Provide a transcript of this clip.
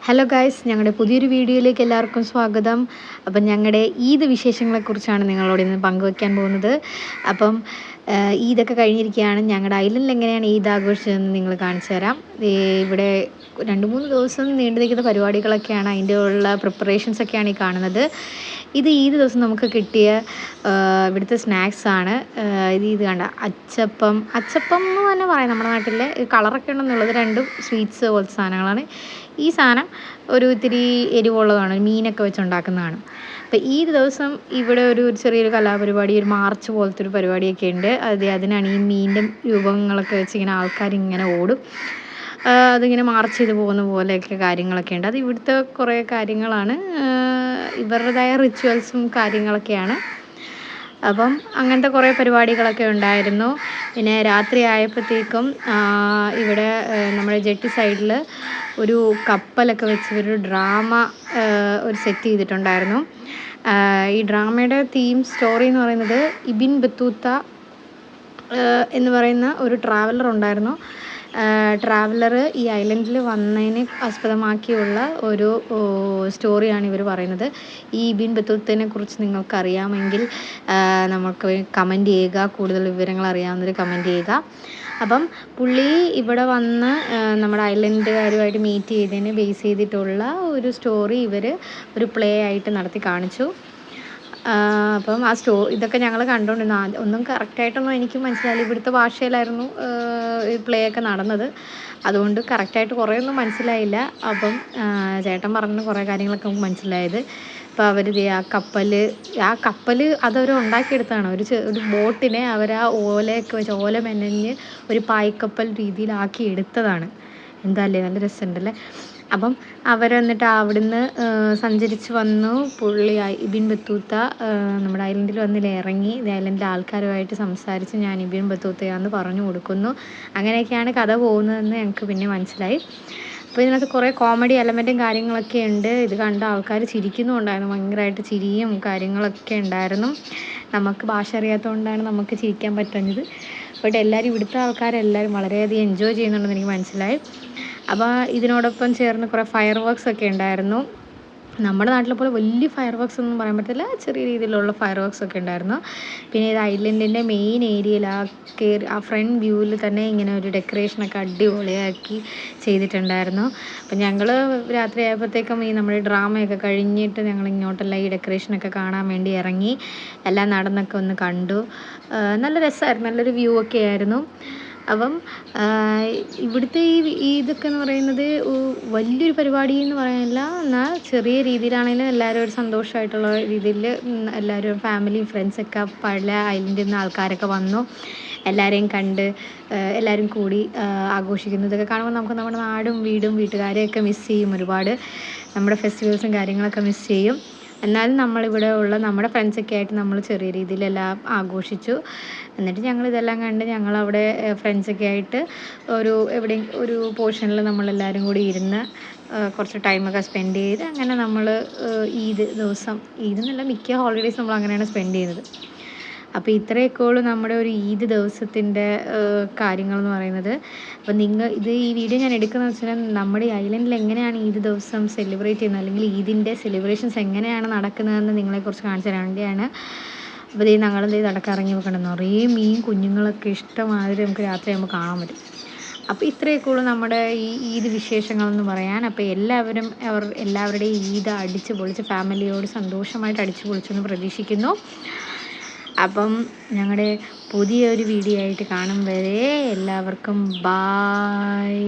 Hello guys, ഞങ്ങളുടെ പുതിയൊരു വീഡിയോയിലേക്ക് എല്ലാവർക്കും സ്വാഗതം. അപ്പം ഞങ്ങളുടെ ഈദ് വിശേഷങ്ങളെക്കുറിച്ചാണ് നിങ്ങളോട് ഇന്ന് പങ്കുവയ്ക്കാൻ പോകുന്നത്. അപ്പം ഈദൊക്കെ കഴിഞ്ഞിരിക്കുകയാണ്. ഞങ്ങളുടെ ഐലൻഡിൽ എങ്ങനെയാണ് ഈദ് ആഘോഷിച്ചതെന്ന് നിങ്ങൾ കാണിച്ചു തരാം. ഇവിടെ 2-3 ദിവസം നീണ്ടു നിൽക്കുന്ന പരിപാടികളൊക്കെയാണ്, അതിൻ്റെ ഉള്ള പ്രിപ്പറേഷൻസൊക്കെയാണ് ഈ കാണുന്നത്. ഇത് ഈദ് ദിവസം നമുക്ക് കിട്ടിയ ഇവിടുത്തെ സ്നാക്സാണ്. ഇത് കണ്ട അച്ചപ്പം എന്ന് തന്നെ പറയാം. നമ്മുടെ നാട്ടിലെ കളറൊക്കെ ഉണ്ടെന്നുള്ളത് 2 സ്വീറ്റ്സ് പോലത്തെ സാധനങ്ങളാണ്. ഈ സാധനം ഒരു ഇത്തിരി എരിവുള്ളതാണ്, മീനൊക്കെ വെച്ചുണ്ടാക്കുന്നതാണ്. അപ്പോൾ ഈ ദിവസം ഇവിടെ ഒരു ചെറിയൊരു കലാപരിപാടി, ഒരു മാർച്ച് പോലത്തെ ഒരു പരിപാടിയൊക്കെ ഉണ്ട്. അതിനാണ് ഈ മീനിൻ്റെ രൂപങ്ങളൊക്കെ വെച്ച് ഇങ്ങനെ ആൾക്കാരിങ്ങനെ ഓടും. അതിങ്ങനെ മാർച്ച് ചെയ്ത് പോകുന്ന പോലെയൊക്കെ കാര്യങ്ങളൊക്കെ ഉണ്ട്. അത് ഇവിടുത്തെ കുറേ കാര്യങ്ങളാണ്, ഇവരുടേതായ റിച്വൽസും കാര്യങ്ങളൊക്കെയാണ്. അപ്പം അങ്ങനത്തെ കുറേ പരിപാടികളൊക്കെ ഉണ്ടായിരുന്നു. പിന്നെ രാത്രി ആയപ്പോഴത്തേക്കും ഇവിടെ നമ്മുടെ ജെട്ടി സൈഡിൽ ഒരു കപ്പലൊക്കെ വെച്ച് ഒരു ഡ്രാമ ഒരു സെറ്റ് ചെയ്തിട്ടുണ്ടായിരുന്നു. ഈ ഡ്രാമയുടെ തീം സ്റ്റോറി എന്ന് പറയുന്നത് ഇബിൻ ബത്തൂത്ത എന്ന് പറയുന്ന ഒരു ട്രാവലർ ഉണ്ടായിരുന്നു. ട്രാവലർ ഈ ഐലൻഡിൽ വന്നതിനെ ആസ്പദമാക്കിയുള്ള ഒരു സ്റ്റോറിയാണ് ഇവർ പറയുന്നത്. ഈ ഇബിൻ ബത്തൂത്തയെ കുറിച്ച് നിങ്ങൾക്കറിയാമെങ്കിൽ നമുക്ക് കമൻറ്റ് ചെയ്യുക. കൂടുതൽ വിവരങ്ങൾ അറിയാവുന്നവർ കമൻറ്റ് ചെയ്യുക. അപ്പം പുള്ളി ഇവിടെ വന്ന് നമ്മുടെ ഐലൻഡുകാരുമായിട്ട് മീറ്റ് ചെയ്തതിനെ ബേസ് ചെയ്തിട്ടുള്ള ഒരു സ്റ്റോറി ഇവർ ഒരു പ്ലേ ആയിട്ട് നടത്തി കാണിച്ചു. അപ്പം ഇതൊക്കെ ഞങ്ങൾ കണ്ടുകൊണ്ടിരുന്നു. ഒന്നും കറക്റ്റായിട്ടൊന്നും എനിക്ക് മനസ്സിലായില്ല. ഇവിടുത്തെ ഭാഷയിലായിരുന്നു ഈ പ്ലേ ഒക്കെ നടന്നത്. അതുകൊണ്ട് കറക്റ്റായിട്ട് കുറേയൊന്നും മനസ്സിലായില്ല. അപ്പം ചേട്ടൻ പറഞ്ഞ കുറേ കാര്യങ്ങളൊക്കെ നമുക്ക് മനസ്സിലായത്. അപ്പോൾ അവർ ആ കപ്പൽ അതവർ ഉണ്ടാക്കിയെടുത്തതാണ്. ഒരു ബോട്ടിനെ അവർ ആ ഓലയൊക്കെ വെച്ച് ഓല മെനഞ്ഞ് ഒരു പായ്ക്കപ്പൽ രീതിയിലാക്കി എടുത്തതാണ്. എന്താല്ലേ, നല്ല രസമുണ്ടല്ലേ. അപ്പം അവരെന്നിട്ട് അവിടുന്ന് സഞ്ചരിച്ച് വന്നു. ഇബിൻ ബത്തൂത്ത നമ്മുടെ ഐലൻഡിൽ വന്നില്ല ഇറങ്ങി ഐലൻഡിലെ ആൾക്കാരുമായിട്ട് സംസാരിച്ച് ഞാൻ ഇബിൻ ബത്തൂത്തയാണെന്ന് പറഞ്ഞു കൊടുക്കുന്നു. അങ്ങനെയൊക്കെയാണ് കഥ പോകുന്നതെന്ന് ഞങ്ങൾക്ക് പിന്നെ മനസ്സിലായി. അപ്പോൾ ഇതിനകത്ത് കുറേ കോമഡി എലമെൻറ്റും കാര്യങ്ങളൊക്കെ ഉണ്ട്. ഇത് കണ്ട ആൾക്കാർ ചിരിക്കുന്നുണ്ടായിരുന്നു. ഭയങ്കരമായിട്ട് ചിരിയും കാര്യങ്ങളൊക്കെ ഉണ്ടായിരുന്നു. നമുക്ക് ഭാഷ അറിയാത്തതുകൊണ്ടാണ് നമുക്ക് ചിരിക്കാൻ പറ്റുന്നത്. ബട്ട് ഇവിടുത്തെ ആൾക്കാരെല്ലാവരും വളരെയധികം എൻജോയ് ചെയ്യുന്നുണ്ടെന്ന് എനിക്ക് മനസ്സിലായി. അപ്പോൾ ഇതിനോടൊപ്പം ചേർന്ന് കുറേ ഫയർ വർക്ക്സ് ഒക്കെ ഉണ്ടായിരുന്നു. നമ്മുടെ നാട്ടിലെ പോലെ വലിയ ഫയർ വർക്ക്സ് ഒന്നും പറയാൻ പറ്റില്ല, ചെറിയ രീതിയിലുള്ള ഫയർ വർക്ക്സ് ഒക്കെ ഉണ്ടായിരുന്നു. പിന്നെ ഇത് ഐലൻഡിൻ്റെ മെയിൻ ഏരിയയിൽ ആ ഫ്രണ്ട് വ്യൂവിൽ തന്നെ ഇങ്ങനെ ഒരു ഡെക്കറേഷനൊക്കെ അടിപൊളിയാക്കി ചെയ്തിട്ടുണ്ടായിരുന്നു. അപ്പം ഞങ്ങൾ രാത്രി ആയപ്പോഴത്തേക്കും ഈ നമ്മുടെ ഡ്രാമയൊക്കെ കഴിഞ്ഞിട്ട് ഞങ്ങൾ ഇങ്ങോട്ടെല്ലാം ഈ ഡെക്കറേഷനൊക്കെ കാണാൻ വേണ്ടി ഇറങ്ങി. എല്ലാം നടന്നൊക്കെ ഒന്ന് കണ്ടു. നല്ല രസമായിരുന്നു, നല്ലൊരു വ്യൂ ഒക്കെ ആയിരുന്നു. അപ്പം ഇവിടുത്തെ ഇതൊക്കെ എന്ന് പറയുന്നത് വലിയൊരു പരിപാടി എന്ന് പറയാനില്ല, എന്നാൽ ചെറിയ രീതിയിലാണെങ്കിലും എല്ലാവരും ഒരു സന്തോഷമായിട്ടുള്ള രീതിയിൽ എല്ലാവരും ഫാമിലി ഫ്രണ്ട്സൊക്കെ പല ഐലൻഡിൽ നിന്ന് ആൾക്കാരൊക്കെ വന്നു. എല്ലാവരെയും കണ്ട് എല്ലാവരും കൂടി ആഘോഷിക്കുന്നതൊക്കെ കാണുമ്പോൾ നമുക്ക് നമ്മുടെ നാടും വീടും വീട്ടുകാരെയൊക്കെ മിസ് ചെയ്യും. ഒരുപാട് നമ്മുടെ ഫെസ്റ്റിവൽസും കാര്യങ്ങളൊക്കെ മിസ് ചെയ്യും. എന്നാലും നമ്മളിവിടെ ഉള്ള നമ്മുടെ ഫ്രണ്ട്സൊക്കെ ആയിട്ട് നമ്മൾ ചെറിയ രീതിയിലെല്ലാം ആഘോഷിച്ചു. എന്നിട്ട് ഞങ്ങളിതെല്ലാം കണ്ട് ഞങ്ങളവിടെ ഫ്രണ്ട്സൊക്കെ ആയിട്ട് ഒരു പോർഷനിൽ നമ്മളെല്ലാവരും കൂടി ഇരുന്ന് കുറച്ച് ടൈമൊക്കെ സ്പെൻഡ് ചെയ്ത് അങ്ങനെ നമ്മൾ ഈദ് ദിവസം, ഈദെന്നല്ല മിക്ക ഹോളിഡേയ്സ് നമ്മൾ അങ്ങനെയാണ് സ്പെൻഡ് ചെയ്യുന്നത്. അപ്പോൾ ഇത്രയൊക്കെ ഉള്ളൂ നമ്മുടെ ഒരു ഈദ് ദിവസത്തിൻ്റെ കാര്യങ്ങളെന്ന് പറയുന്നത്. അപ്പോൾ ഈ വീഡിയോ ഞാൻ എടുക്കുന്നതെന്ന് വെച്ചാൽ നമ്മുടെ ഈ ഐലൻഡിൽ എങ്ങനെയാണ് ഈദ് ദിവസം സെലിബ്രേറ്റ് ചെയ്യുന്നത്, അല്ലെങ്കിൽ ഈദിൻ്റെ സെലിബ്രേഷൻസ് എങ്ങനെയാണ് നടക്കുന്നതെന്ന് നിങ്ങളെക്കുറിച്ച് കാണിച്ചു തരാൻ വേണ്ടിയാണ്. അപ്പോൾ ഞങ്ങളിത് നടക്കിറങ്ങി വെക്കണം. നിറയെ മീൻ കുഞ്ഞുങ്ങളൊക്കെ ഇഷ്ടമാതിരി നമുക്ക് രാത്രിയാകുമ്പോൾ കാണാൻ പറ്റും. അപ്പോൾ ഇത്രയൊക്കെ ഉള്ളൂ നമ്മുടെ ഈ ഈദ് വിശേഷങ്ങളെന്ന് പറയാൻ. അപ്പോൾ എല്ലാവരുടെയും ഈദ് അടിച്ച് പൊളിച്ച് ഫാമിലിയോട് സന്തോഷമായിട്ട് അടിച്ച് പൊളിച്ചെന്ന് പ്രതീക്ഷിക്കുന്നു. അപ്പം ഞങ്ങളുടെ പുതിയൊരു വീഡിയോ ആയിട്ട് കാണും വരെ എല്ലാവർക്കും ബായ്.